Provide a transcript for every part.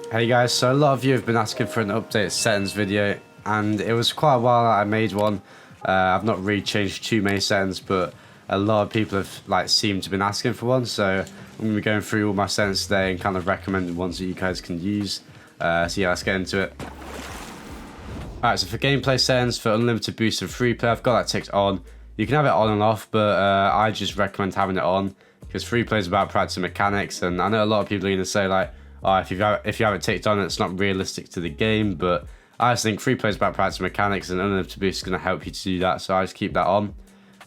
Hey guys, so a lot of you have been asking for an update settings video, and it was quite a while that I made one. I've not really changed too many settings, but a lot of people have seemed to have been asking for one, so I'm going to be going through all my settings today and kind of recommending ones that you guys can use. So yeah, let's get into it. Alright, so for gameplay settings, for unlimited boost and free play, I've got that ticked on. You can have it on and off, but I just recommend having it on, because free play is about practicing mechanics, and I know a lot of people are going to say like, oh, if you have it ticked on, it's not realistic to the game, but I just think free play is about practicing mechanics, and unlimited boost is going to help you to do that, so I just keep that on.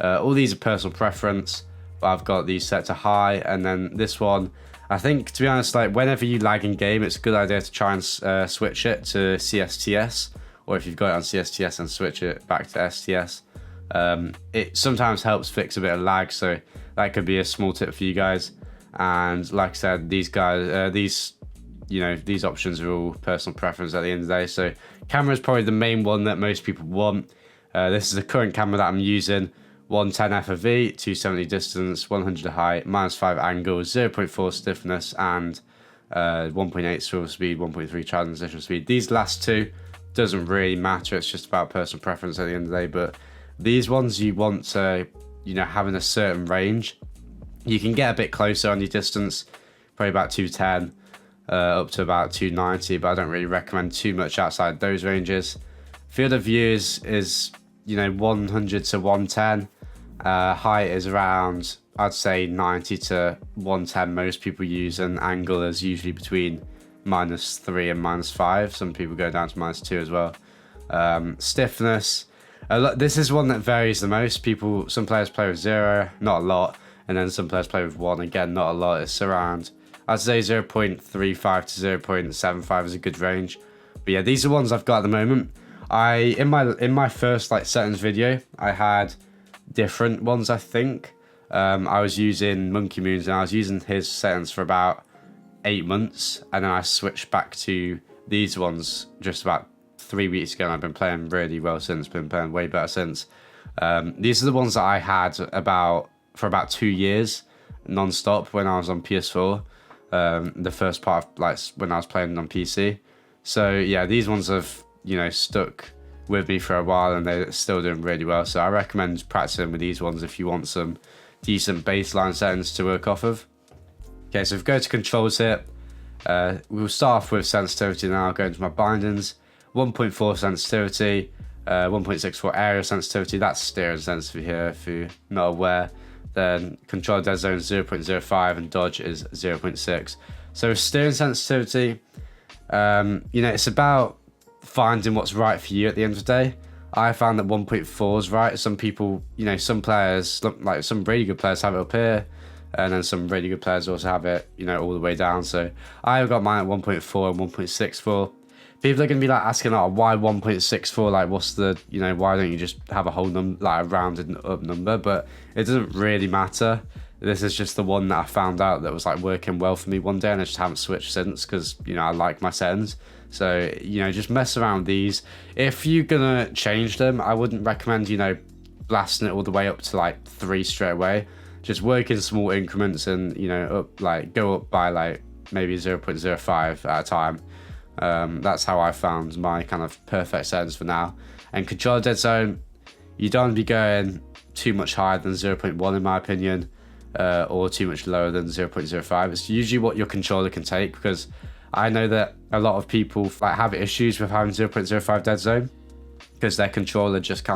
All these are personal preference, but I've got these set to high, and then this one, I think, to be honest, like whenever you lag in game, it's a good idea to try and switch it to CSTS, or if you've got it on CSTS, and switch it back to STS. It sometimes helps fix a bit of lag, so that could be a small tip for you guys. And like I said, these guys, these options are all personal preference at the end of the day. So camera is probably the main one that most people want. This is the current camera that I'm using. 110 FOV, 270 distance, 100 height, -5 angle, 0.4 stiffness, and 1.8 swivel speed, 1.3 transition speed. These last two doesn't really matter. It's just about personal preference at the end of the day. But these ones you want to, having a certain range. You can get a bit closer on your distance, probably about 210. Up to about 290, but I don't really recommend too much outside those ranges. Field of view is 100 to 110. Height is around, I'd say 90 to 110 most people use, and angle is usually between -3 and -5. Some people go down to -2 as well. Stiffness, this is one that varies the most. Some players play with 0, not a lot, and then some players play with 1, again, not a lot. It's around, I'd say 0.35 to 0.75 is a good range. But yeah, these are ones I've got at the moment. In my first settings video, I had different ones, I think. I was using Monkey Moons, and I was using his settings for about 8 months, and then I switched back to these ones just about 3 weeks ago, and I've been playing really well since, been playing way better since. These are the ones that I had for about 2 years, non-stop, when I was on PS4. The first part of when I was playing on PC. So yeah, these ones have stuck with me for a while, and they're still doing really well. So I recommend practicing with these ones if you want some decent baseline settings to work off of. Okay, so if we go to controls here, we'll start off with sensitivity. Now I'll go into my bindings. 1.4 sensitivity, 1.64 area sensitivity. That's steering sensitivity here, if you're not aware. Then control dead zone 0.05, and dodge is 0.6. So with steering sensitivity, it's about finding what's right for you at the end of the day. I found that 1.4 is right. Some people, some players, like some really good players, have it up here, and then some really good players also have it, all the way down. So I've got mine at 1.4 and 1.64. People are going to be asking, oh, why 1.64? What's the, why don't you just have a whole number, a rounded up number? But it doesn't really matter. This is just the one that I found out that was working well for me one day, and I just haven't switched since, because, I like my settings. So, just mess around with these. If you're going to change them, I wouldn't recommend, blasting it all the way up to 3 straight away. Just work in small increments, and, go up by maybe 0.05 at a time. That's how I found my kind of perfect settings for now. And control dead zone, you don't want to be going too much higher than 0.1 in my opinion, or too much lower than 0.05. It's usually what your controller can take, because I know that a lot of people have issues with having 0.05 dead zone, because their controller just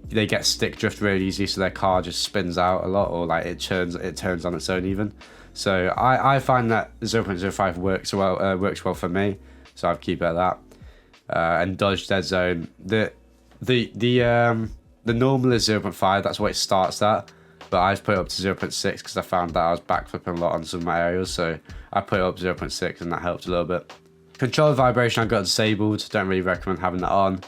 they get stick drift really easy, so their car just spins out a lot, or it turns on its own even. So I find that 0.05 works well for me, so I'd keep it at that. And dodge dead zone, the normal is 0.5. That's what it starts at, but I just put it up to 0.6 because I found that I was backflipping a lot on some of my areas, so I put it up to 0.6, and that helped a little bit. Control vibration I've got disabled. Don't really recommend having that on.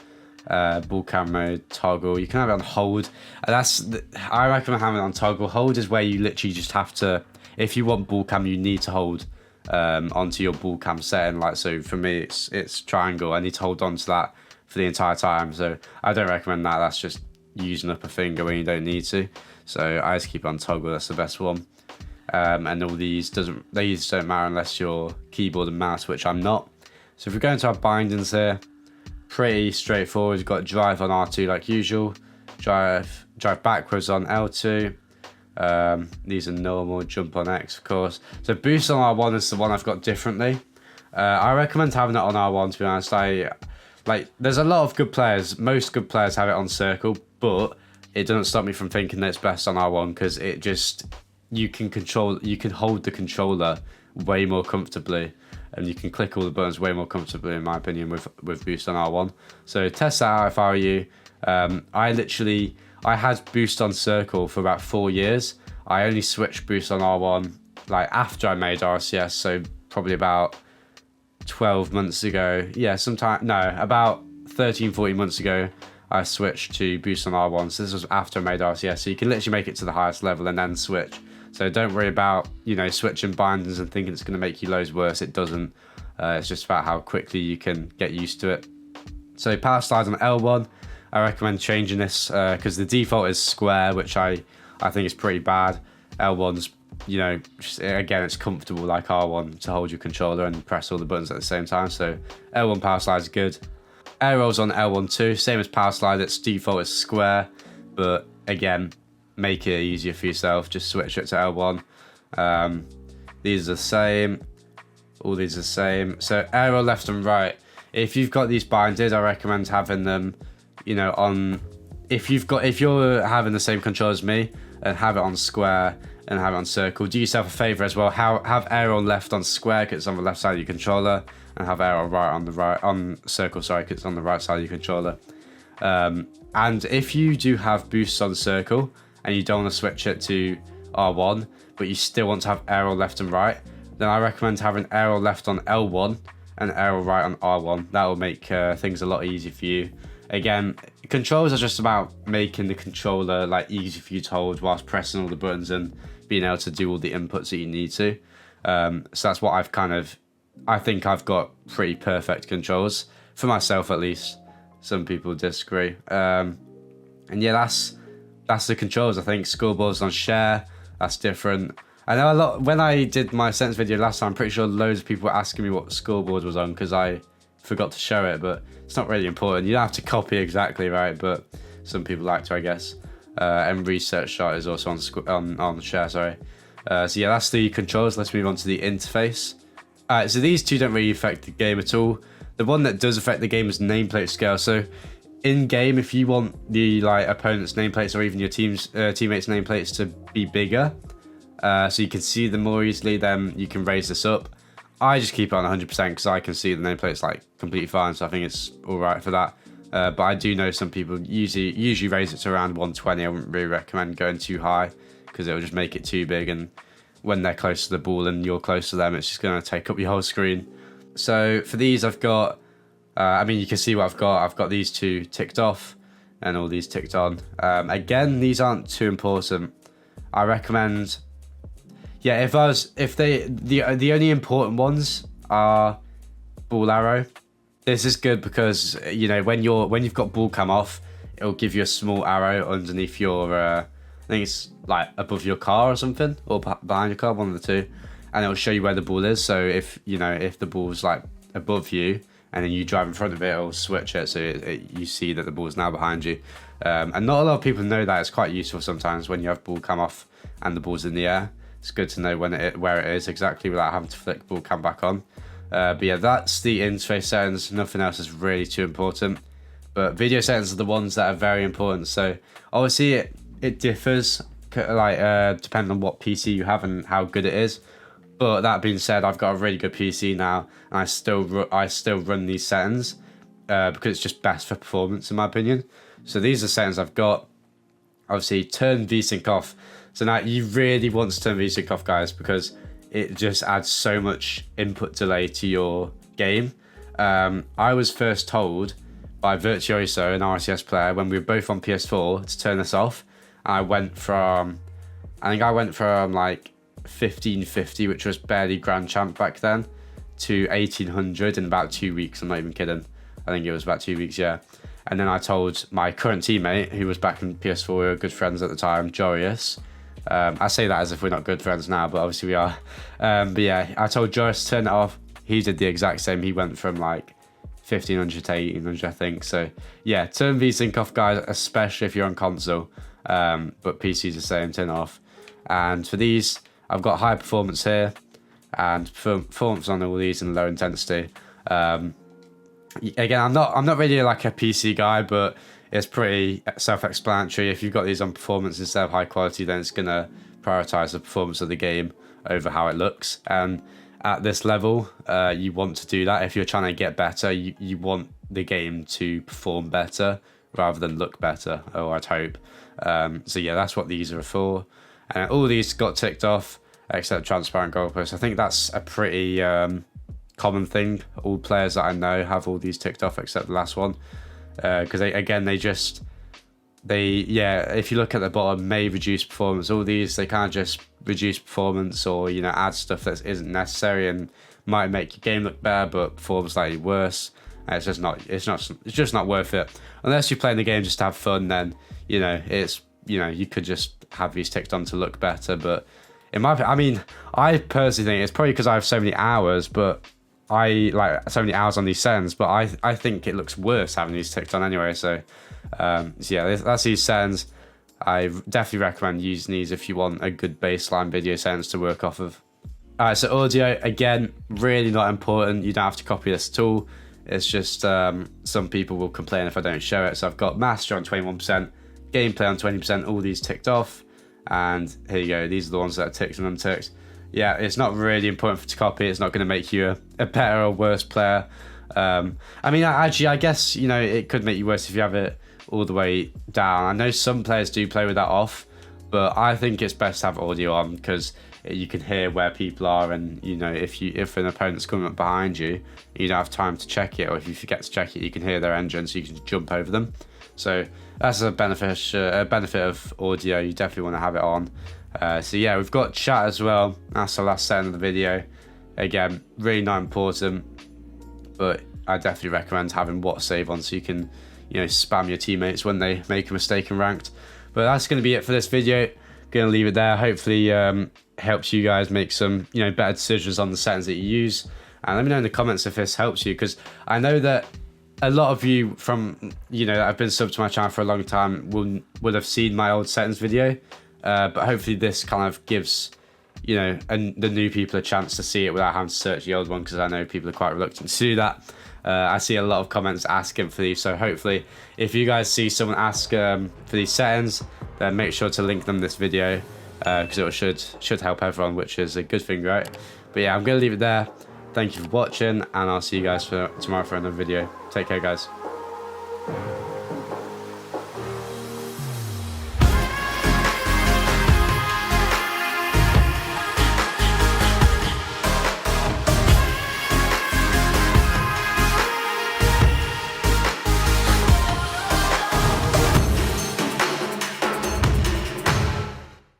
Ball cam mode, toggle, you can have it on hold. I recommend having it on toggle. Hold is where you literally just have to, if you want ball cam, you need to hold onto your ball cam setting. So for me, it's triangle. I need to hold on to that for the entire time. So I don't recommend that. That's just using up a finger when you don't need to. So I just keep it on toggle. That's the best one. and all these don't matter unless you're keyboard and mouse, which I'm not. So if we go into our bindings here, pretty straightforward. You've got drive on R2 like usual, drive backwards on L2. These are normal, jump on X of course. So boost on R1 is the one I've got differently. I recommend having it on R1, to be honest. There's a lot of good players, most good players have it on circle, but it doesn't stop me from thinking that it's best on R1 because you can hold the controller way more comfortably, and you can click all the buttons way more comfortably, in my opinion, with boost on R1. So test that out if I were you. I had boost on circle for about 4 years. I only switched boost on R1 after I made RCS, so probably about 12 months ago. Yeah, about 13, 14 months ago, I switched to boost on R1. So this was after I made RCS. So you can literally make it to the highest level and then switch. So don't worry about, switching bindings and thinking it's going to make you loads worse. It doesn't. It's just about how quickly you can get used to it. So power slides on L1. I recommend changing this because the default is square, which I think is pretty bad. L1's, again, it's comfortable like R1 to hold your controller and press all the buttons at the same time. So L1 power slide is good. Arrows on L1 too, same as power slide. Its default is square, but again, make it easier for yourself. Just switch it to L1. These are the same. All these are the same. So arrow left and right. If you've got these binded, I recommend having them, if you're having the same control as me, and have it on square and have it on circle. Do yourself a favor as well. Have arrow left on square because it's on the left side of your controller, and have arrow right on circle, sorry, because it's on the right side of your controller. And if you do have boosts on circle and you don't want to switch it to R1, but you still want to have arrow left and right, then I recommend having arrow left on L1 and arrow right on R1. That will make things a lot easier for you. Again, controls are just about making the controller easy for you to hold whilst pressing all the buttons and being able to do all the inputs that you need to. So that's what I think I've got pretty perfect controls for myself, at least. Some people disagree. And yeah, that's the controls. I think scoreboards on share, that's different. I know when I did my settings video last time, I'm pretty sure loads of people were asking me what scoreboard was on because I forgot to show it, but it's not really important. You don't have to copy exactly, right? But some people like to, I guess. And research shot is also on share, sorry. So yeah, that's the controls. Let's move on to the interface. Alright, so these two don't really affect the game at all. The one that does affect the game is nameplate scale. So in game, if you want the opponent's nameplates or even your teammates' nameplates to be bigger, so you can see them more easily, then you can raise this up. I just keep it on 100% because I can see the nameplates completely fine, so I think it's all right for that. But I do know some people usually raise it to around 120. I wouldn't really recommend going too high because it will just make it too big, and when they're close to the ball and you're close to them, it's just going to take up your whole screen. So for these, I've got, you can see what I've got. I've got these two ticked off and all these ticked on. Again, these aren't too important. I recommend, yeah, the only important ones are ball arrow. This is good because, when you've got ball cam off, it'll give you a small arrow underneath your, I think it's above your car or something, or behind your car, one of the two, and it'll show you where the ball is. So if the ball's above you and then you drive in front of it, it'll switch it so you see that the ball's now behind you. And not a lot of people know that. It's quite useful sometimes when you have ball cam off and the ball's in the air. It's good to know where it is exactly without having to flick ball cam back on. But yeah, that's the interface settings. Nothing else is really too important. But video settings are the ones that are very important. So obviously it differs depending on what PC you have and how good it is. But that being said, I've got a really good PC now, and I still run these settings because it's just best for performance in my opinion. So these are settings I've got. Obviously, turn VSync off. So now you really want to turn VSync off, guys, because it just adds so much input delay to your game. I was first told by Virtuoso, an RCS player, when we were both on PS4, to turn this off. I went from 1550, which was barely Grand Champ back then, to 1800 in about 2 weeks. I'm not even kidding. I think it was about 2 weeks, yeah. And then I told my current teammate, who was back in PS4, we were good friends at the time, Jorius, I say that as if we're not good friends now, but obviously we are. But yeah, I told Joris to turn it off. He did the exact same. He went from like 1500 to 1800, I think. So yeah, turn VSync off, guys, especially if you're on console. But PC's the same, turn it off. And for these, I've got high performance here, and performance on all these and low intensity. Again, I'm not really like a PC guy, but it's pretty self-explanatory. If you've got these on performance instead of high quality, then it's gonna prioritize the performance of the game over how it looks. And at this level, you want to do that. If you're trying to get better, you want the game to perform better rather than look better, or I'd hope. So yeah, that's what these are for. And all these got ticked off except transparent goalposts. I think that's a pretty common thing. All players that I know have all these ticked off except the last one. Because if you look at the bottom, may reduce performance. All these, they can't just reduce performance or, you know, add stuff that isn't necessary and might make your game look better but perform slightly worse. It's just not worth it unless you're playing the game just to have fun. Then you could just have these ticked on to look better. But in my opinion, I mean, I personally think it's probably because I have so many hours, but I so many hours on these settings, but I think it looks worse having these ticked on anyway. So yeah, that's these settings. I definitely recommend using these if you want a good baseline video settings to work off of. Alright, so audio, again, really not important. You don't have to copy this at all. It's just some people will complain if I don't show it. So I've got master on 21%, gameplay on 20%, all these ticked off. And here you go, these are the ones that are ticked and unticked. Yeah, it's not really important to copy. It's not going to make you a better or worse player. I mean, actually, I guess, you know, it could make you worse if you have it all the way down. I know some players do play with that off, but I think it's best to have audio on because you can hear where people are, and you know, if an opponent's coming up behind you, you don't have time to check it, or if you forget to check it, you can hear their engine, so you can jump over them. So that's a benefit of audio. You definitely want to have it on. So yeah, we've got chat as well. That's the last setting of the video. Again, really not important, but I definitely recommend having what save on so you can, you know, spam your teammates when they make a mistake in ranked. But that's going to be it for this video. Going to leave it there. Hopefully helps you guys make some, you know, better decisions on the settings that you use. And let me know in the comments if this helps you, because I know that a lot of you from, you know, that have been subbed to my channel for a long time would have seen my old settings video. But hopefully this kind of gives, you know, the new people a chance to see it without having to search the old one, because I know people are quite reluctant to do that. I see a lot of comments asking for these, so hopefully if you guys see someone ask for these settings, then make sure to link them this video, because it should help everyone, which is a good thing, right? But yeah, I'm going to leave it there. Thank you for watching, and I'll see you guys tomorrow for another video. Take care, guys.